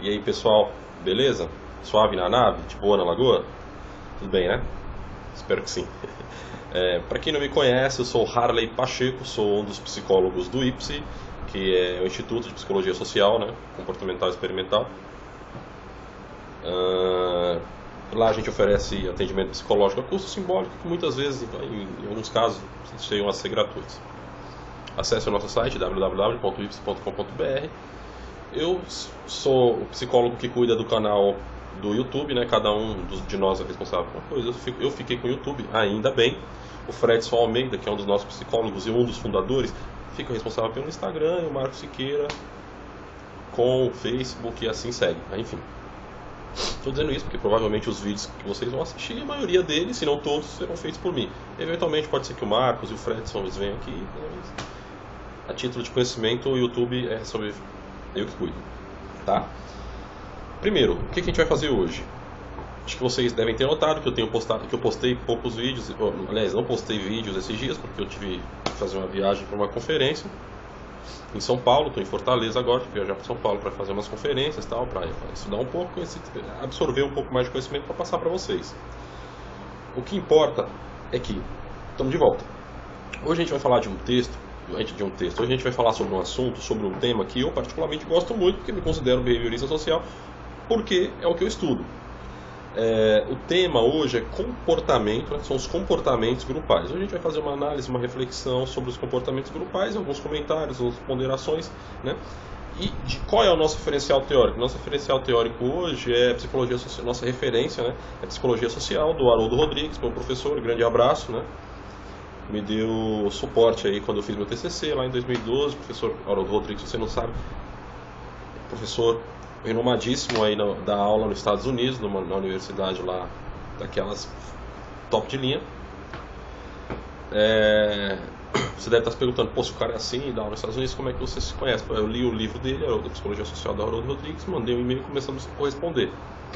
E aí pessoal, beleza? Suave na nave? De boa na lagoa? Tudo bem, né? Espero que sim. Para quem não me conhece, eu sou Harley Pacheco, sou um dos psicólogos do IPSE, que é o Instituto de Psicologia Social, né? Comportamental e Experimental. Lá a gente oferece atendimento psicológico a custo simbólico, que muitas vezes, em alguns casos, chegam a ser gratuitos. Acesse o nosso site www.ipse.com.br. Eu sou o psicólogo que cuida do canal do YouTube, né? Cada um de nós é responsável por uma coisa. Eu fiquei com o YouTube, ainda bem. O Fredson Almeida, que é um dos nossos psicólogos e um dos fundadores, fica responsável pelo Instagram, e o Marcos Siqueira com o Facebook e assim segue. Enfim, estou dizendo isso porque provavelmente os vídeos que vocês vão assistir, a maioria deles, se não todos, serão feitos por mim. Eventualmente pode ser que o Marcos e o Fredson eles venham aqui, mas a título de conhecimento, o YouTube é sobre eu que cuido, tá? Primeiro, o que a gente vai fazer hoje? Acho que vocês devem ter notado que eu postei poucos vídeos, aliás, não postei vídeos esses dias porque eu tive que fazer uma viagem para uma conferência em São Paulo. Estou em Fortaleza agora, tive que viajar para São Paulo para fazer umas conferências, tal, para estudar um pouco, absorver um pouco mais de conhecimento para passar para vocês. O que importa é que estamos de volta. Hoje a gente vai falar de um texto. Hoje a gente vai falar sobre um assunto, sobre um tema que eu particularmente gosto muito, porque me considero behaviorista social, porque é o que eu estudo. O tema hoje é comportamento, né? São os comportamentos grupais. Hoje a gente vai fazer uma análise, uma reflexão sobre os comportamentos grupais, alguns comentários, algumas ponderações, né? E de qual é o nosso referencial teórico? Nosso referencial teórico hoje é psicologia social, nossa referência, né? É psicologia social, do Haroldo Rodrigues, meu professor, grande abraço, né? Me deu suporte aí quando eu fiz meu TCC lá em 2012, professor Haroldo Rodrigues, se você não sabe, professor renomadíssimo aí da aula nos Estados Unidos, na universidade lá, daquelas top de linha. Você deve estar se perguntando, pô, se o cara é assim, dá aula nos Estados Unidos, como é que você se conhece? Eu li o livro dele, da Psicologia Social da Haroldo Rodrigues, mandei um e-mail e começamos a corresponder.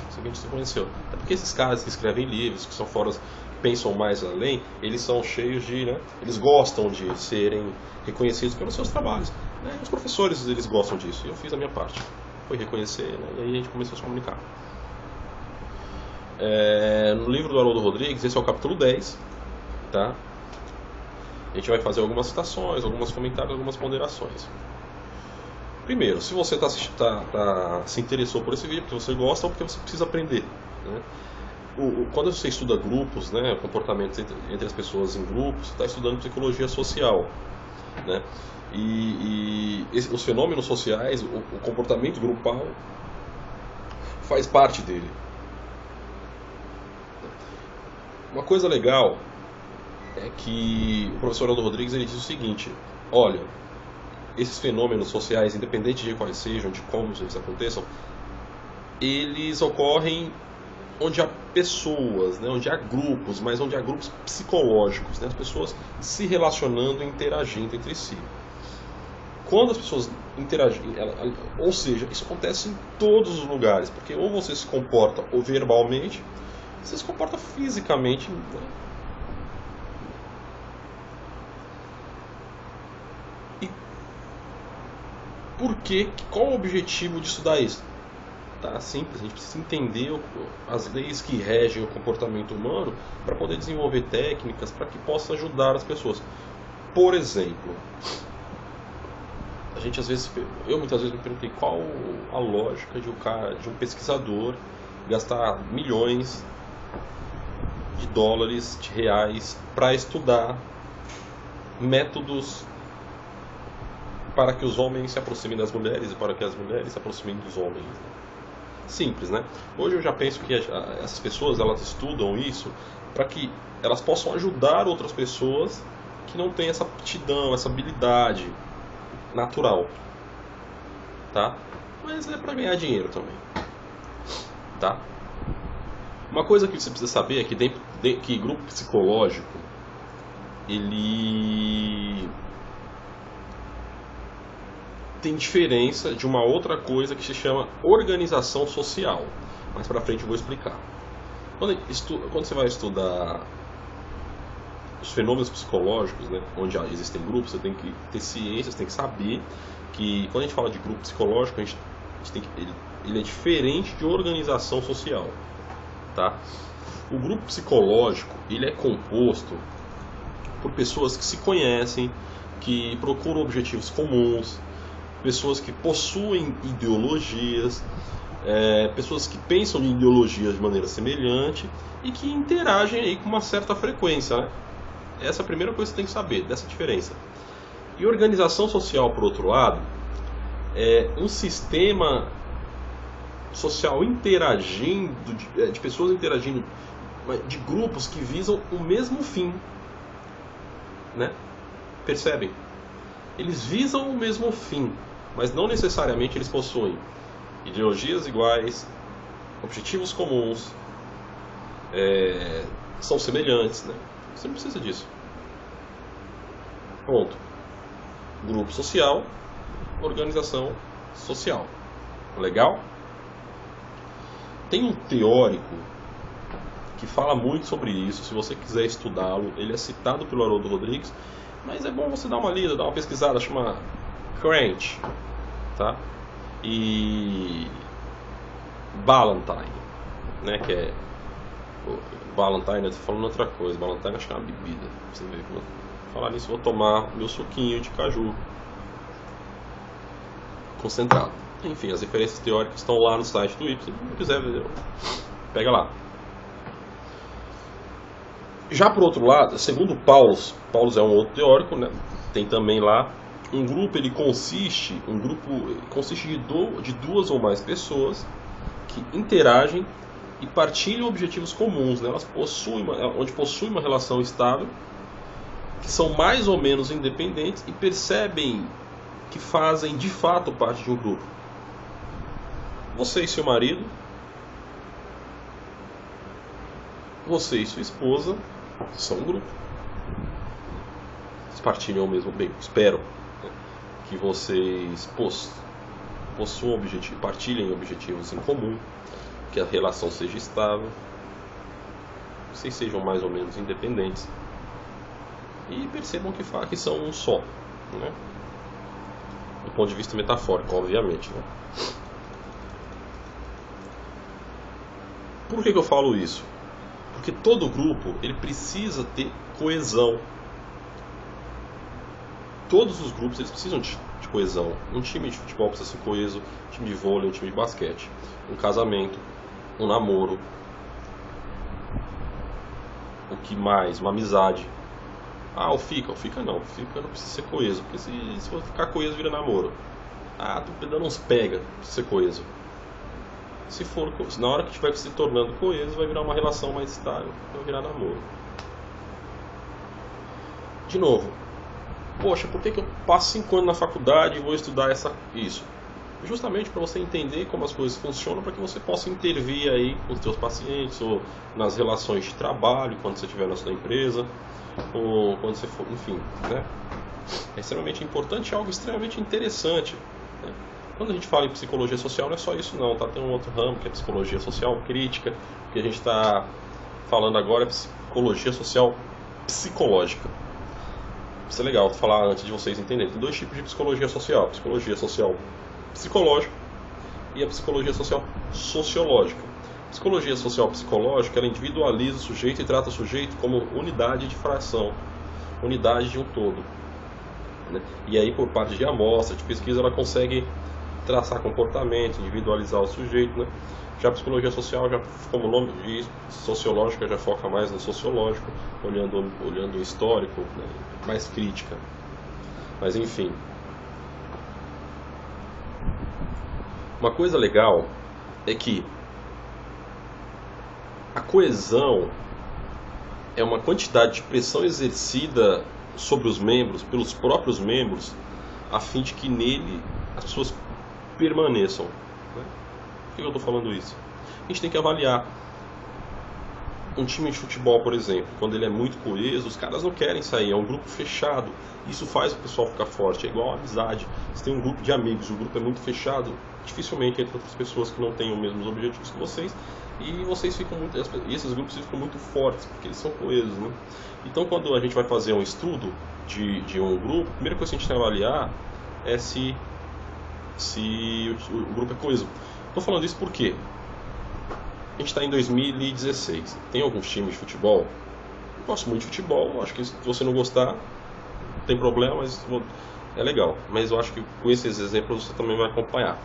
Isso que a gente se conheceu. É porque esses caras que escrevem livros, que são fora, pensam mais além, eles são cheios de, né, eles gostam de serem reconhecidos pelos seus trabalhos, né? Os professores, eles gostam disso, e eu fiz a minha parte. Foi reconhecer, né? E aí a gente começou a se comunicar. No livro do Haroldo Rodrigues, esse é o capítulo 10, tá? A gente vai fazer algumas citações, alguns comentários, algumas ponderações. Primeiro, se você se interessou por esse vídeo, porque você gosta ou porque você precisa aprender, né? Quando você estuda grupos, né, comportamentos entre as pessoas em grupos, você está estudando psicologia social, né? Os fenômenos sociais, o comportamento grupal faz parte dele. Uma coisa legal é que o professor Haroldo Rodrigues ele diz o seguinte: olha, esses fenômenos sociais, independente de quais sejam, de como eles aconteçam, eles ocorrem onde há pessoas, né, onde há grupos, mas onde há grupos psicológicos, né, as pessoas se relacionando e interagindo entre si. Quando as pessoas interagem, ou seja, isso acontece em todos os lugares, porque ou você se comporta ou verbalmente, você se comporta fisicamente, né? E por quê? Qual o objetivo de estudar isso? Tá simples, a gente precisa entender as leis que regem o comportamento humano para poder desenvolver técnicas para que possa ajudar as pessoas. Por exemplo, eu muitas vezes me perguntei qual a lógica de um pesquisador gastar milhões de dólares, de reais, para estudar métodos para que os homens se aproximem das mulheres e para que as mulheres se aproximem dos homens. Simples, né? Hoje eu já penso que essas pessoas elas estudam isso para que elas possam ajudar outras pessoas que não têm essa aptidão, essa habilidade natural, tá? Mas é para ganhar dinheiro também, tá? Uma coisa que você precisa saber é que grupo psicológico ele tem diferença de uma outra coisa que se chama organização social. Mais pra frente eu vou explicar. Quando você vai estudar os fenômenos psicológicos, né, onde existem grupos, você tem que ter ciência, você tem que saber que quando a gente fala de grupo psicológico, ele é diferente de organização social, tá? O grupo psicológico, ele é composto por pessoas que se conhecem, que procuram objetivos comuns, pessoas que possuem ideologias, pessoas que pensam em ideologias de maneira semelhante e que interagem aí com uma certa frequência, né? Essa é a primeira coisa que você tem que saber, dessa diferença. E organização social, por outro lado, é um sistema social interagindo, de pessoas interagindo, de grupos que visam o mesmo fim, né? Percebem? Eles visam o mesmo fim, mas não necessariamente eles possuem ideologias iguais, objetivos comuns, são semelhantes, né? Você não precisa disso. Ponto. Grupo social, organização social. Legal? Tem um teórico que fala muito sobre isso. Se você quiser estudá-lo, ele é citado pelo Haroldo Rodrigues, mas é bom você dar uma lida, dar uma pesquisada. Chama Cranch, tá? E Ballantine, né? Que é Ballantine, eu tô falando outra coisa. Ballantine acho que é uma bebida. Você vê, falar nisso, vou tomar meu suquinho de caju concentrado. Enfim, as referências teóricas estão lá no site do Y. Se não quiser ver, pega lá. Já por outro lado, segundo Paulus é um outro teórico, né? Tem também lá um grupo, consiste de duas ou mais pessoas que interagem e partilham objetivos comuns, né? Elas possuem uma relação estável, que são mais ou menos independentes e percebem que fazem de fato parte de um grupo. Você e seu marido, você e sua esposa são um grupo. Vocês partilham o mesmo bem. Espero, né, que vocês possuam partilhem objetivos em comum, que a relação seja estável, que vocês sejam mais ou menos independentes e percebam que são um só, né? Do ponto de vista metafórico, obviamente, né? Por que eu falo isso? Porque todo grupo ele precisa ter coesão. Todos os grupos eles precisam de coesão. Um time de futebol precisa ser coeso, um time de vôlei, um time de basquete, um casamento, um namoro, o que mais? Uma amizade. O fica não precisa ser coeso, porque se for ficar coeso vira namoro. Tô dando uns pega, precisa ser coeso. Na hora que estiver se tornando coeso, vai virar uma relação mais estável, vai virar namoro. De novo, poxa, por que eu passo 5 anos na faculdade e vou estudar isso? Justamente para você entender como as coisas funcionam, para que você possa intervir aí com os seus pacientes, ou nas relações de trabalho, quando você estiver na sua empresa, ou quando você for, enfim, né? É extremamente importante, é algo extremamente interessante, né? Quando a gente fala em psicologia social, não é só isso não, tá? Tem um outro ramo que é psicologia social crítica, que a gente está falando agora é psicologia social psicológica. Isso é legal falar antes de vocês entenderem. Tem 2 tipos de psicologia social: psicologia social psicológica e a psicologia social sociológica. A psicologia social psicológica, ela individualiza o sujeito e trata o sujeito como unidade de fração, unidade de um todo, né? E aí, por parte de amostra, de pesquisa, ela consegue traçar comportamento, individualizar o sujeito, né? Já a psicologia social, já, como o nome diz, sociológica, já foca mais no sociológico, olhando o histórico, né? Mais crítica. Mas enfim, uma coisa legal é que a coesão é uma quantidade de pressão exercida sobre os membros, pelos próprios membros, a fim de que nele as pessoas permaneçam, né? Por que eu estou falando isso? A gente tem que avaliar um time de futebol, por exemplo, quando ele é muito coeso, os caras não querem sair, é um grupo fechado, isso faz o pessoal ficar forte, é igual a amizade. Você tem um grupo de amigos, o grupo é muito fechado, dificilmente entra outras pessoas que não têm os mesmos objetivos que vocês, e vocês ficam muito, e esses grupos ficam muito fortes, porque eles são coesos, né? Então, quando a gente vai fazer um estudo de um grupo, a primeira coisa que a gente tem que avaliar é se o grupo é coeso. Estou falando isso porque a gente está em 2016. Tem alguns times de futebol. Eu gosto muito de futebol. Acho que se você não gostar, não tem problema, mas é legal. Mas eu acho que com esses exemplos você também vai acompanhar.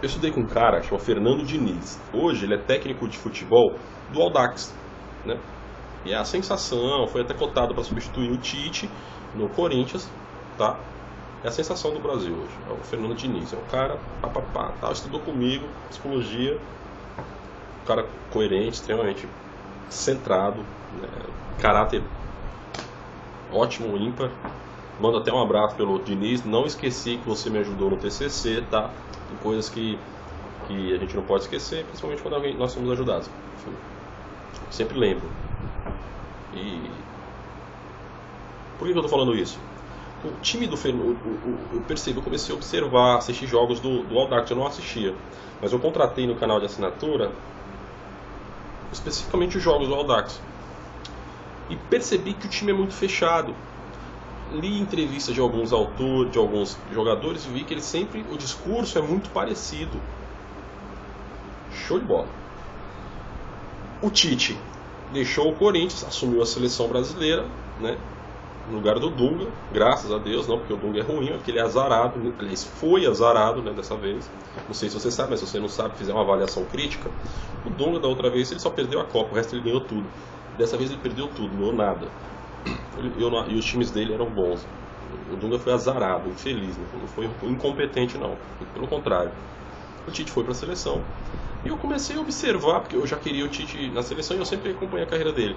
Eu estudei com um cara chamado Fernando Diniz. Hoje ele é técnico de futebol do Audax, né? E é a sensação, foi até cotado para substituir o Tite no Corinthians, tá? É a sensação do Brasil hoje, é o Fernando Diniz. É um cara, tal, estudou comigo, psicologia, um cara coerente, extremamente centrado, né? Caráter ótimo, ímpar. Mando até um abraço pelo Diniz. Não esqueci que você me ajudou no TCC, tá? Tem coisas que a gente não pode esquecer, principalmente quando nós somos ajudados. Enfim, sempre lembro. E por que eu tô falando isso? O time do Fernando, eu percebi, eu comecei a observar, assistir jogos do Audax. Eu não assistia, mas eu contratei no canal de assinatura especificamente os jogos do Audax e percebi que o time é muito fechado. Li entrevistas de alguns autores, de alguns jogadores, e vi que o discurso é muito parecido. Show de bola. O Tite deixou o Corinthians, assumiu a seleção brasileira, né, no lugar do Dunga, graças a Deus, não porque o Dunga é ruim, é porque ele é azarado, aliás, foi azarado, né, dessa vez. Não sei se você sabe, mas se você não sabe, fizer uma avaliação crítica, o Dunga da outra vez ele só perdeu a Copa, o resto ele ganhou tudo. Dessa vez ele perdeu tudo, não ganhou nada. E os times dele eram bons. O Dunga foi azarado, infeliz, né? Não foi incompetente não, pelo contrário. O Tite foi para a seleção e eu comecei a observar, porque eu já queria o Tite na seleção e eu sempre acompanhei a carreira dele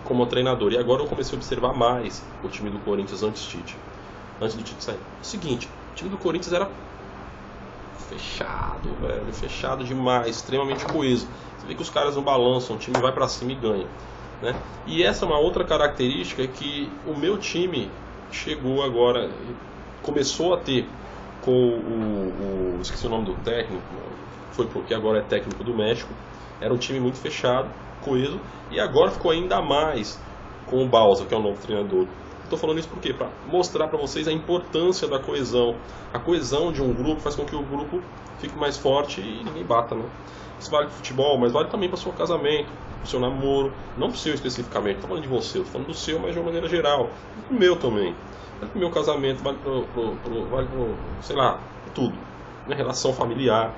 como treinador. E agora eu comecei a observar mais o time do Corinthians antes do Tite sair. O seguinte, o time do Corinthians era fechado, velho, fechado demais, extremamente coeso. Você vê que os caras não balançam, o time vai para cima e ganha, né? E essa é uma outra característica que o meu time chegou agora, começou a ter com esqueci o nome do técnico, foi porque agora é técnico do México. Era um time muito fechado, coeso, e agora ficou ainda mais com o Bausa, que é o novo treinador. Estou falando isso por quê? Para mostrar para vocês a importância da coesão. A coesão de um grupo faz com que o grupo fique mais forte e ninguém bata, né? Isso vale para o futebol, mas vale também para o seu casamento, para o seu namoro. Não para o seu especificamente, estou falando de você, estou falando do seu, mas de uma maneira geral. E o meu também. Vale para o meu casamento, vale para sei lá, tudo. Minha relação familiar.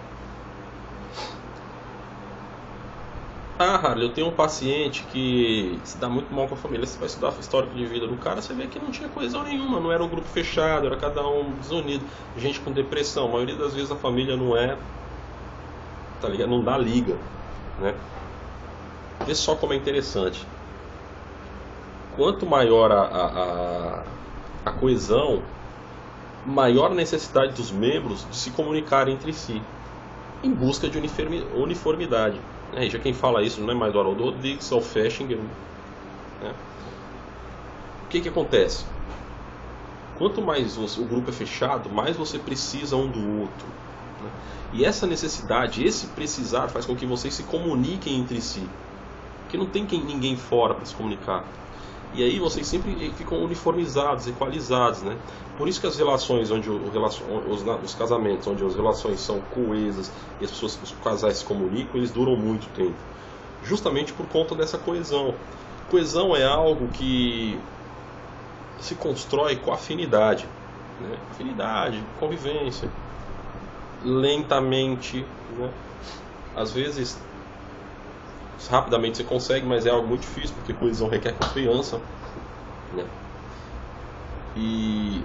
Ah, Harley, eu tenho um paciente que se dá muito mal com a família. Você vai estudar o histórico de vida do cara, você vê que não tinha coesão nenhuma, não era um grupo fechado, era cada um desunido, gente com depressão. A maioria das vezes a família não é, tá ligado? Não dá liga, né? Vê só como é interessante. Quanto maior a coesão, maior a necessidade dos membros de se comunicar entre si, em busca de uniformidade. Já quem fala isso não é mais o Haroldo Rodrigues, é o Feschinger, né? O que acontece? Quanto mais o grupo é fechado, mais você precisa um do outro, né? E essa necessidade, esse precisar faz com que vocês se comuniquem entre si, porque não tem ninguém fora para se comunicar. E aí vocês sempre ficam uniformizados, equalizados, né? Por isso que as relações, os casamentos, onde as relações são coesas e os casais se comunicam, eles duram muito tempo. Justamente por conta dessa coesão. Coesão é algo que se constrói com afinidade, né? Afinidade, convivência, lentamente, né? Às vezes rapidamente você consegue, mas é algo muito difícil, porque coesão requer confiança, né? E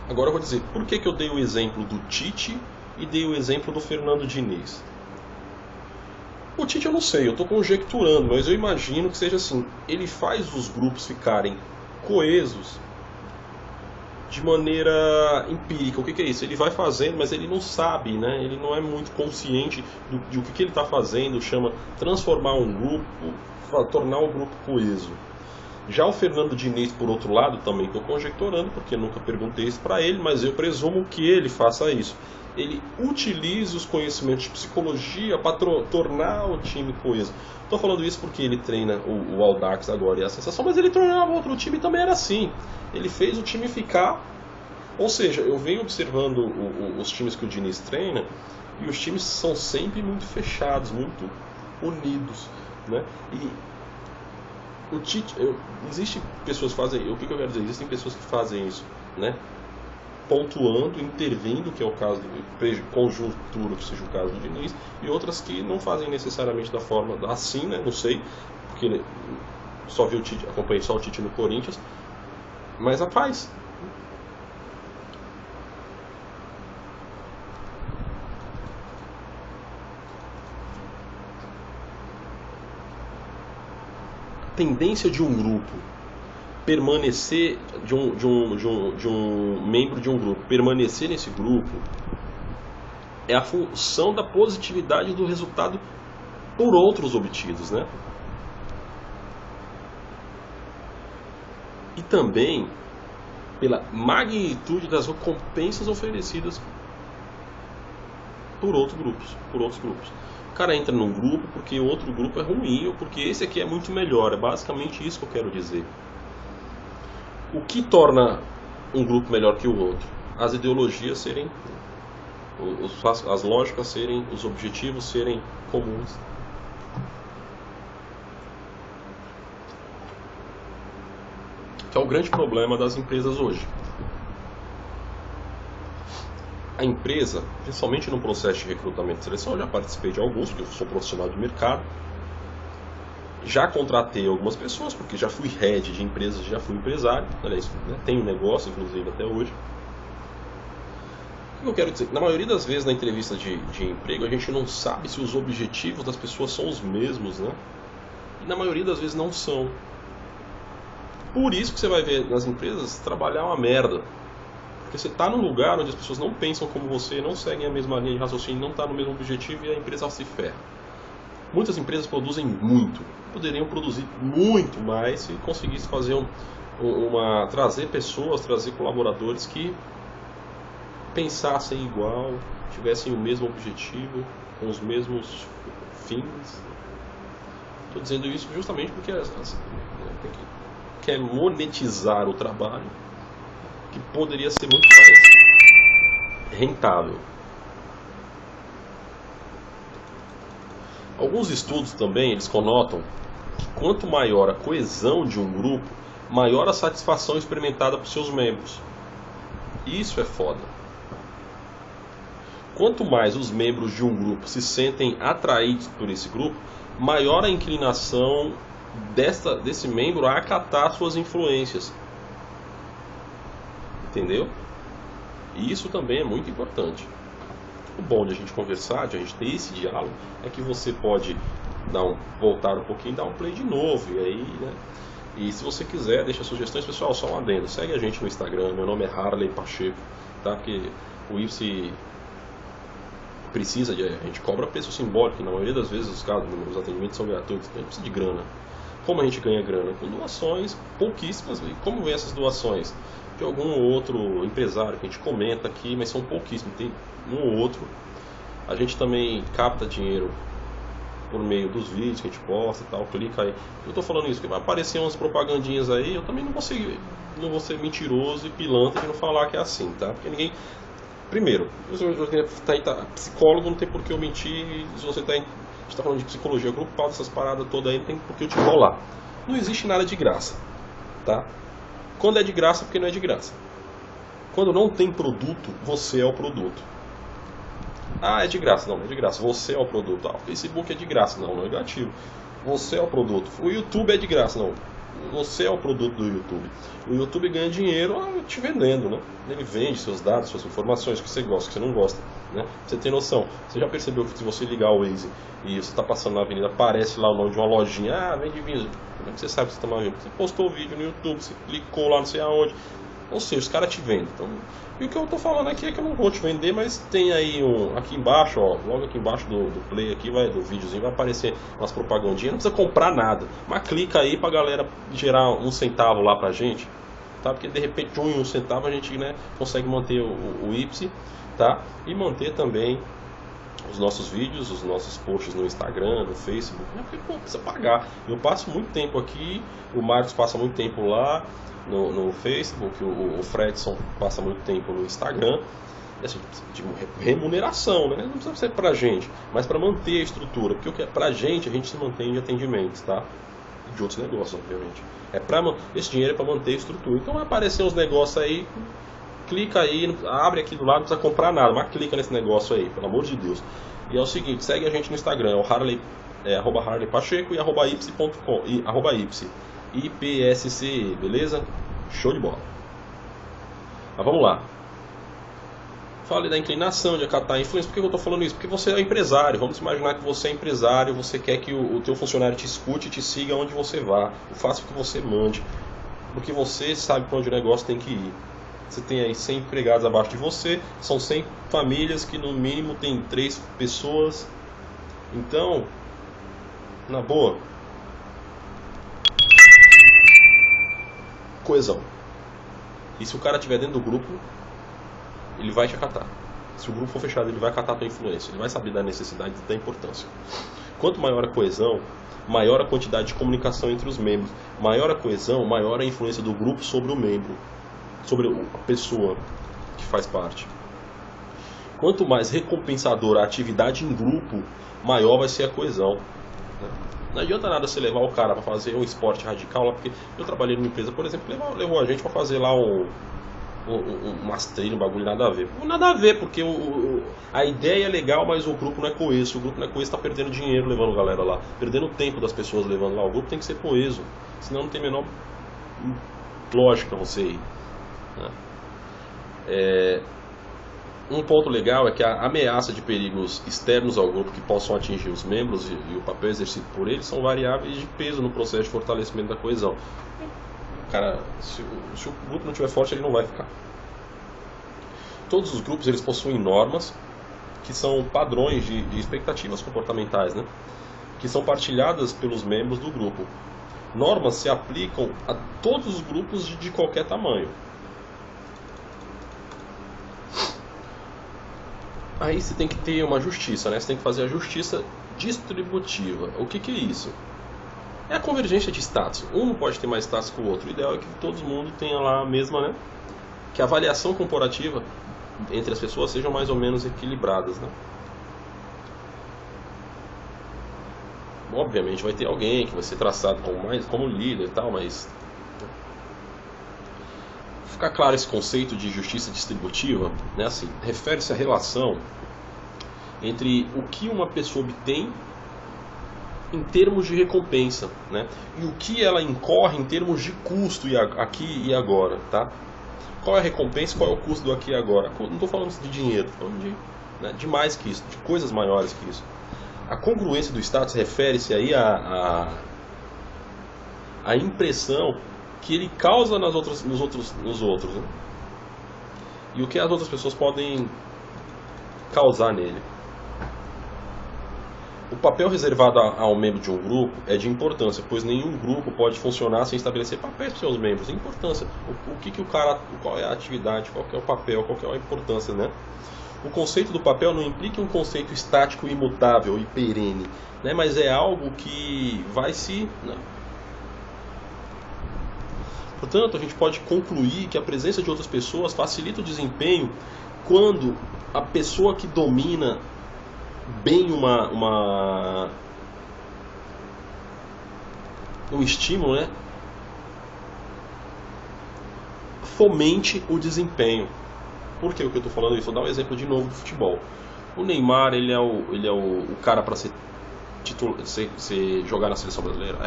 agora eu vou dizer por que eu dei o exemplo do Tite e dei o exemplo do Fernando Diniz. O Tite eu não sei, eu estou conjecturando, mas eu imagino que seja assim. Ele faz os grupos ficarem coesos de maneira empírica. O que é isso? Ele vai fazendo, mas ele não sabe, né? Ele não é muito consciente de o que ele está fazendo. Chama transformar um grupo, tornar um grupo coeso. Já o Fernando Diniz, por outro lado, também estou conjecturando, porque nunca perguntei isso para ele, mas eu presumo que ele faça isso. Ele utilize os conhecimentos de psicologia para tornar o time coeso. Estou falando isso porque ele treina o Audax agora e a sensação, mas ele treinava outro time também era assim. Ele fez o time ficar Ou seja, eu venho observando os times que o Diniz treina, e os times são sempre muito fechados, muito unidos, né? E o Tite, existem pessoas que fazem, o que eu quero dizer? Existem pessoas que fazem isso, né? Pontuando, intervindo, que é o caso de conjuntura, que seja o caso do Diniz, e outras que não fazem necessariamente da forma assim, né? Não sei, porque só vi o Tite, acompanhei só o Tite no Corinthians, mas a paz. Tendência de um grupo permanecer, de um membro de um grupo permanecer nesse grupo, é a função da positividade do resultado por outros obtidos, né? E também pela magnitude das recompensas oferecidas por outros grupos. O cara entra num grupo porque o outro grupo é ruim, ou porque esse aqui é muito melhor. É basicamente isso que eu quero dizer. O que torna um grupo melhor que o outro? As ideologias serem, as lógicas serem, os objetivos serem comuns. Que é o grande problema das empresas hoje. A empresa, principalmente no processo de recrutamento e seleção, eu já participei de alguns, porque eu sou profissional de mercado. Já contratei algumas pessoas, porque já fui head de empresas, já fui empresário. Aliás, né, tenho negócio, inclusive, até hoje. O que eu quero dizer? Na maioria das vezes, na entrevista de emprego, a gente não sabe se os objetivos das pessoas são os mesmos, né? E na maioria das vezes não são. Por isso que você vai ver nas empresas trabalhar uma merda. Porque você está num lugar onde as pessoas não pensam como você, não seguem a mesma linha de raciocínio, não está no mesmo objetivo e a empresa se ferra. Muitas empresas produzem muito, poderiam produzir muito mais se conseguisse fazer trazer pessoas, trazer colaboradores que pensassem igual, tivessem o mesmo objetivo, com os mesmos fins. Estou dizendo isso justamente porque quer monetizar o trabalho, que poderia ser muito mais rentável. Alguns estudos também, eles conotam que quanto maior a coesão de um grupo, maior a satisfação experimentada por seus membros. Isso é foda. Quanto mais os membros de um grupo se sentem atraídos por esse grupo, maior a inclinação desse membro a acatar suas influências. Entendeu? E isso também é muito importante. O bom de a gente conversar, de a gente ter esse diálogo, é que você pode voltar um pouquinho e dar um play de novo. E aí, né? E se você quiser, deixa sugestões, pessoal, só um adendo. Segue a gente no Instagram, meu nome é Harley Pacheco, tá? Porque o IFSE precisa de... A gente cobra preço simbólico, na maioria das vezes os atendimentos são gratuitos, então a gente precisa de grana. Como a gente ganha grana? Com doações pouquíssimas. E como vem essas doações? De algum outro empresário que a gente comenta aqui, mas são pouquíssimos, tem um ou outro. A gente também capta dinheiro por meio dos vídeos que a gente posta e tal, clica aí. Eu tô falando isso porque vai aparecer umas propagandinhas aí, eu também não vou ser mentiroso e pilantra de não falar que é assim, tá? Porque ninguém... Primeiro, psicólogo não tem por que eu mentir. Se você a gente tá falando de psicologia grupal, essas paradas todas aí, não tem por que eu te enrolar. Não existe nada de graça, tá? Quando é de graça, porque não é de graça. Quando não tem produto, você é o produto. Ah, é de graça. Não, não é de graça. Você é o produto. Ah, o Facebook é de graça. Não, não é negativo. Você é o produto. O YouTube é de graça. Não, você é o produto do YouTube. O YouTube ganha dinheiro te vendendo, né? Ele vende seus dados, suas informações, que você gosta, que você não gosta, né? Você tem noção. Você já percebeu que se você ligar o Waze e você está passando na avenida, aparece lá o nome de uma lojinha. Ah, vende vinho. Como é que você sabe que você está vendo? Você postou o vídeo no YouTube, você clicou lá não sei aonde. Ou seja, os caras te vendem. Então, e o que eu estou falando aqui é que eu não vou te vender, mas tem aí aqui embaixo, ó, logo aqui embaixo do play aqui, do videozinho, vai aparecer umas propagandinhas. Não precisa comprar nada, mas clica aí pra galera gerar um centavo lá pra gente, tá? Porque de repente de um centavo a gente, né, consegue manter o IPSE, tá? E manter também os nossos vídeos, os nossos posts no Instagram, no Facebook, né? Porque pô, precisa pagar. Eu passo muito tempo aqui, o Marcos passa muito tempo lá no Facebook, o Fredson passa muito tempo no Instagram. Assim, de remuneração, né? Não precisa ser pra gente, mas para manter a estrutura, porque pra gente a gente se mantém de atendimentos, tá? De outros negócios, obviamente. Esse dinheiro é para manter a estrutura. Então vai aparecer uns negócios aí, clica aí, abre aqui do lado, não precisa comprar nada, mas clica nesse negócio aí, pelo amor de Deus. E é o seguinte, segue a gente no Instagram, é o Harley, @Harley Pacheco e @ipse.com, IPSCE, beleza? Show de bola. Mas vamos lá. Falei da inclinação de acatar a influência. Por que eu estou falando isso? Porque você é empresário. Vamos imaginar que você é empresário, você quer que o teu funcionário te escute e te siga onde você vá. Faça o que você mande. Porque você sabe para onde o negócio tem que ir. Você tem aí 100 empregados abaixo de você. São 100 famílias que no mínimo tem 3 pessoas. Então, na boa, coesão. E se o cara estiver dentro do grupo, ele vai te acatar. Se o grupo for fechado, ele vai acatar a tua influência. Ele vai saber da necessidade e da importância. Quanto maior a coesão, maior a quantidade de comunicação entre os membros. Maior a coesão, maior a influência do grupo sobre o membro, sobre a pessoa que faz parte. Quanto mais recompensadora a atividade em grupo, maior vai ser a coesão. Não adianta nada você levar o cara para fazer um esporte radical lá, porque eu trabalhei numa empresa, por exemplo, levou a gente para fazer lá umas trilhas, um bagulho nada a ver. Nada a ver, porque a ideia é legal, mas o grupo não é coeso. Se o grupo não é coeso, está perdendo dinheiro levando a galera lá, perdendo o tempo das pessoas levando lá. O grupo tem que ser coeso, senão não tem a menor lógica você ir, né? Um ponto legal é que a ameaça de perigos externos ao grupo que possam atingir os membros e o papel exercido por eles são variáveis de peso no processo de fortalecimento da coesão. Cara, se o grupo não estiver forte, ele não vai ficar. Todos os grupos eles possuem normas que são padrões de expectativas comportamentais, né? Que são partilhadas pelos membros do grupo. Normas se aplicam a todos os grupos de qualquer tamanho. Aí você tem que ter uma justiça, né? Você tem que fazer a justiça distributiva. O que é isso? É a convergência de status. Um não pode ter mais status que o outro. O ideal é que todo mundo tenha lá a mesma, né? Que a avaliação comparativa entre as pessoas sejam mais ou menos equilibradas, né? Obviamente vai ter alguém que vai ser traçado como líder e tal, mas ficar claro esse conceito de justiça distributiva, né? Assim, refere-se à relação entre o que uma pessoa obtém em termos de recompensa, né? E o que ela incorre em termos de custo aqui e agora, tá? Qual é a recompensa, qual é o custo do aqui e agora? Não estou falando de dinheiro, estou falando de mais que isso, de coisas maiores que isso. A congruência do status refere-se aí à impressão que ele causa nos outros, né? E o que as outras pessoas podem causar nele. O papel reservado ao membro de um grupo é de importância, pois nenhum grupo pode funcionar sem estabelecer papéis para seus membros. É importância. Qual é a atividade, qual é o papel, qual é a importância, né? O conceito do papel não implica um conceito estático, imutável e perene, né? Mas é algo que vai se... né? Portanto, a gente pode concluir que a presença de outras pessoas facilita o desempenho quando a pessoa que domina bem um estímulo, né, fomente o desempenho. Por que eu estou falando isso? Vou dar um exemplo de novo do futebol. O Neymar, ele é o cara para ser jogar na seleção brasileira?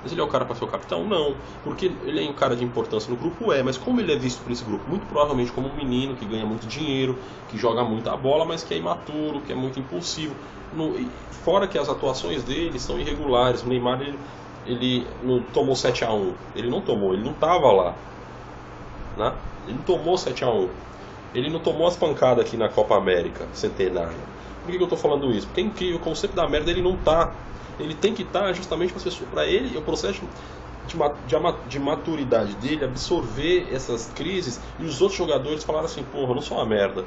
Mas ele é o cara para ser o capitão? Não, porque ele é um cara de importância no grupo, mas como ele é visto por esse grupo? Muito provavelmente como um menino que ganha muito dinheiro, que joga muita bola, mas que é imaturo, que é muito impulsivo. Fora que as atuações dele são irregulares. O Neymar, ele não tomou 7-1, ele não tomou, ele não estava lá, né? Ele não tomou 7-1, ele não tomou as pancadas aqui na Copa América Centenária. Por que eu estou falando isso? Porque é incrível, o conceito da merda ele não está. Ele tem que estar justamente para as pessoas, para ele, o processo de maturidade dele absorver essas crises e os outros jogadores falarem assim: porra, eu não sou uma merda,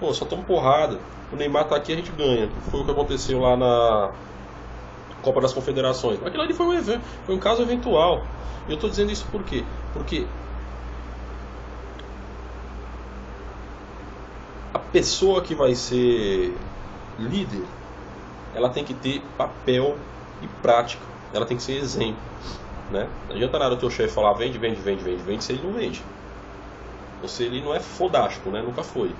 Pô, só toma porrada. O Neymar tá aqui, a gente ganha. Foi o que aconteceu lá na Copa das Confederações. Aquilo ali foi um evento, foi um caso eventual. E eu tô dizendo isso por quê? Porque a pessoa que vai ser líder, ela tem que ter papel e prática. Ela tem que ser exemplo, né? Não adianta nada o teu chefe falar vende, vende, vende, vende, vende, se ele não vende. Ou se ele não é fodástico, né? Nunca foi.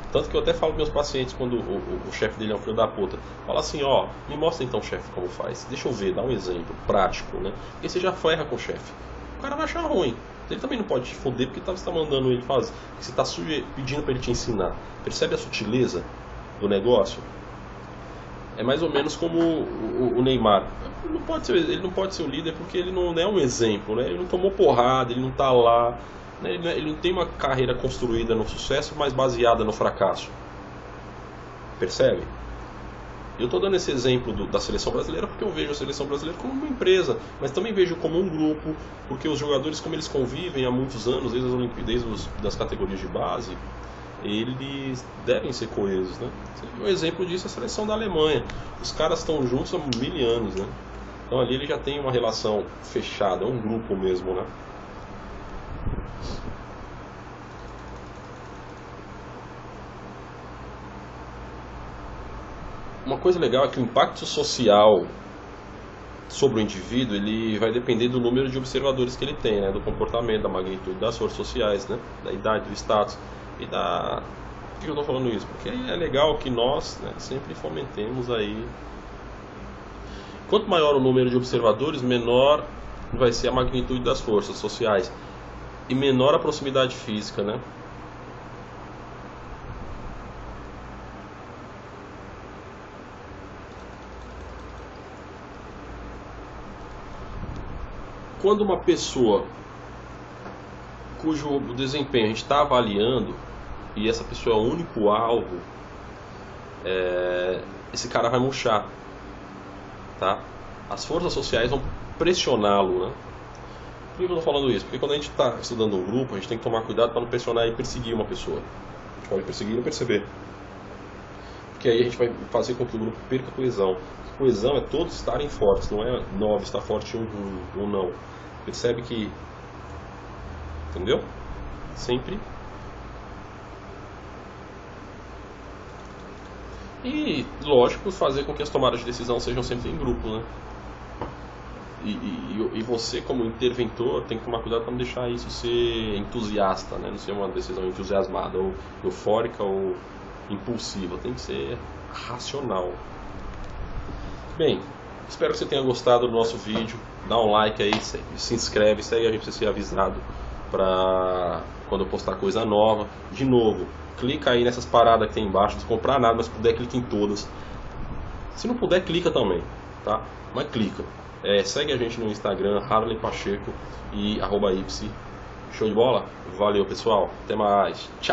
Tanto que eu até falo para meus pacientes quando o chefe dele é um filho da puta. Fala assim, ó, me mostra então, chefe, como faz. Deixa eu ver, dá um exemplo prático, né? Porque você já ferra com o chefe. O cara vai achar ruim. Ele também não pode te foder porque você tá mandando ele fazer. Você tá pedindo para ele te ensinar. Percebe a sutileza do negócio? É mais ou menos como o Neymar. Ele não pode ser o líder porque ele não é um exemplo, né? Ele não tomou porrada, ele não tá lá. Ele não tem uma carreira construída no sucesso, mas baseada no fracasso. Percebe? Eu estou dando esse exemplo da seleção brasileira porque eu vejo a seleção brasileira como uma empresa, mas também vejo como um grupo, porque os jogadores, como eles convivem há muitos anos, desde as Olimpíadas, das categorias de base, eles devem ser coesos, né? Um exemplo disso é a seleção da Alemanha. Os caras estão juntos há 1000 anos, né? Então ali ele já tem uma relação fechada, é um grupo mesmo, né? Uma coisa legal é que o impacto social sobre o indivíduo ele vai depender do número de observadores que ele tem, né? Do comportamento, da magnitude das forças sociais, né? Da idade, do status e da... Por que eu estou falando isso? Porque é legal que nós, né, sempre fomentemos aí. Quanto maior o número de observadores, menor vai ser a magnitude das forças sociais e menor a proximidade física, né? Quando uma pessoa cujo desempenho a gente está avaliando e essa pessoa é o único alvo, esse cara vai murchar, tá? As forças sociais vão pressioná-lo, né? Por que eu estou falando isso? Porque quando a gente está estudando um grupo, a gente tem que tomar cuidado para não pressionar e perseguir uma pessoa. A gente pode perseguir e não perceber. Porque aí a gente vai fazer com que o grupo perca a coesão. A coesão é todos estarem fortes, não é 9 estar forte um não. Percebe que... Entendeu? Sempre. E, lógico, fazer com que as tomadas de decisão sejam sempre em grupo, né? E você, como interventor, tem que tomar cuidado para não deixar isso ser entusiasta, né? Não ser uma decisão entusiasmada, ou eufórica, ou impulsiva. Tem que ser racional. Bem, espero que você tenha gostado do nosso vídeo. Dá um like aí, se inscreve, segue a gente para ser avisado para quando eu postar coisa nova. De novo, clica aí nessas paradas que tem embaixo. Não comprar nada, mas se puder, clica em todas. Se não puder, clica também, tá? Mas clica. Segue a gente no Instagram, Harley Pacheco e @ipsi. Show de bola? Valeu, pessoal. Até mais. Tchau.